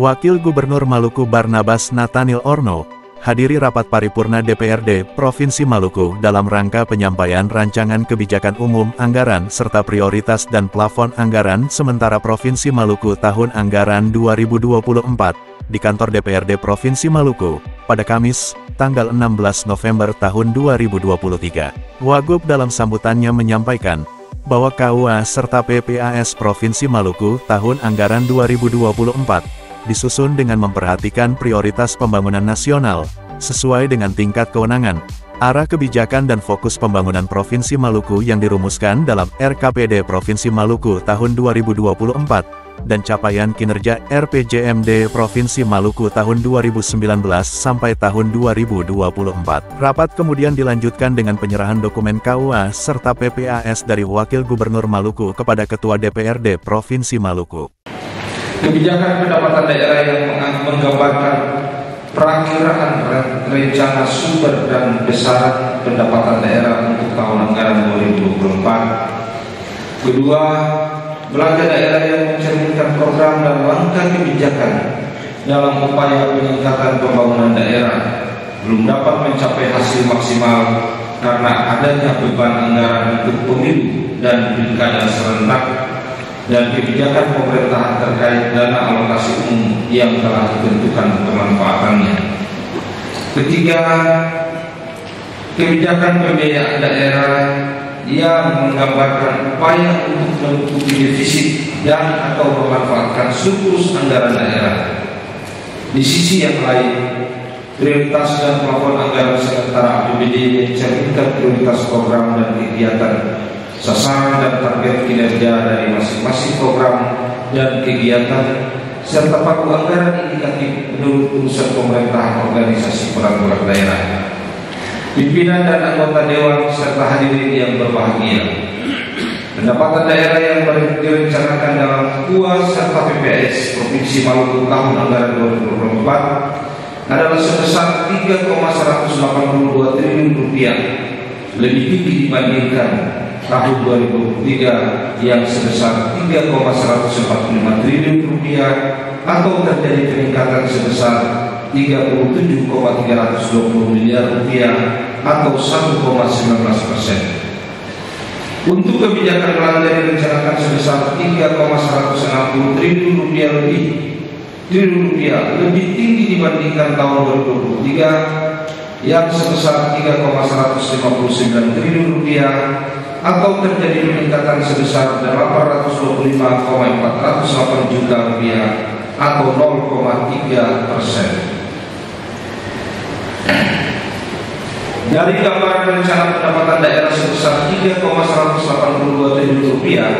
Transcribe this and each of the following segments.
Wakil Gubernur Maluku Barnabas Nathaniel Orno, hadiri rapat paripurna DPRD Provinsi Maluku dalam rangka penyampaian rancangan kebijakan umum anggaran serta prioritas dan plafon anggaran sementara Provinsi Maluku tahun anggaran 2024 di kantor DPRD Provinsi Maluku pada Kamis, tanggal 16 November tahun 2023. Wagub dalam sambutannya menyampaikan bahwa KUA serta PPAS Provinsi Maluku tahun anggaran 2024 disusun dengan memperhatikan prioritas pembangunan nasional, sesuai dengan tingkat kewenangan, arah kebijakan dan fokus pembangunan Provinsi Maluku yang dirumuskan dalam RKPD Provinsi Maluku tahun 2024, dan capaian kinerja RPJMD Provinsi Maluku tahun 2019 sampai tahun 2024. Rapat kemudian dilanjutkan dengan penyerahan dokumen KUA serta PPAS dari Wakil Gubernur Maluku kepada Ketua DPRD Provinsi Maluku. Kebijakan pendapatan daerah yang menggambarkan perakiraan rencana sumber dan besaran pendapatan daerah untuk tahun anggaran 2024. Kedua, belanja daerah yang mencerminkan program dan langkah kebijakan dalam upaya peningkatan pembangunan daerah belum dapat mencapai hasil maksimal karena adanya beban anggaran untuk pemilu dan pilkada serentak dan kebijakan pemerintahan terkait dana alokasi umum yang telah ditentukan pemanfaatannya. Ketiga, kebijakan pembiayaan daerah yang menggambarkan upaya untuk menutupi defisit dan atau memanfaatkan surplus anggaran daerah. Di sisi yang lain, prioritas dan plafon anggaran sementara APBD mencerminkan prioritas program dan kegiatan, sasaran dan target kinerja dari masing-masing program dan kegiatan, serta paku anggaran indikatif menurut urusan pemerintahan organisasi peraturan daerah. Pimpinan dan anggota dewan serta hadirin yang berbahagia, pendapatan daerah yang direncanakan dalam KUA serta PPAS Provinsi Maluku tahun anggaran 2024 adalah sebesar 3,182 triliun rupiah, lebih tinggi dibandingkan tahun 2023 yang sebesar 3,145 triliun rupiah atau terjadi peningkatan sebesar 37,320 miliar rupiah atau 1,19%. Untuk kebijakan belanja direncanakan sebesar 3,160 triliun rupiah lebih tinggi dibandingkan tahun 2023 yang sebesar 3,159 triliun rupiah atau terjadi peningkatan sebesar 825,408 juta rupiah atau 0,3%. Dari gambaran rencana pendapatan daerah sebesar 3,182 triliun rupiah,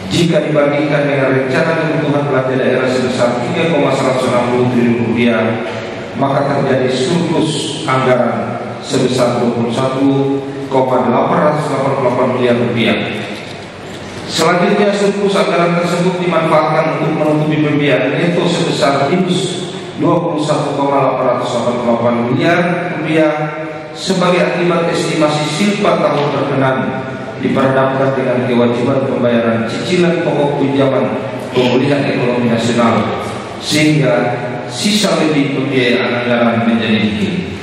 jika dibandingkan dengan rencana kebutuhan belanja daerah sebesar 3,160 triliun rupiah, maka terjadi surplus anggaran sebesar 21,888 miliar rupiah. Selanjutnya, surplus anggaran tersebut dimanfaatkan untuk menutupi pembiayaan neto sebesar minus 21,888 miliar rupiah sebagai akibat estimasi silpa tahun berkenan diperhadapkan dengan kewajiban pembayaran cicilan pokok pinjaman pemulihan ekonomi nasional, sehingga sisa lebih pembiayaan anggaran menjadi tinggi.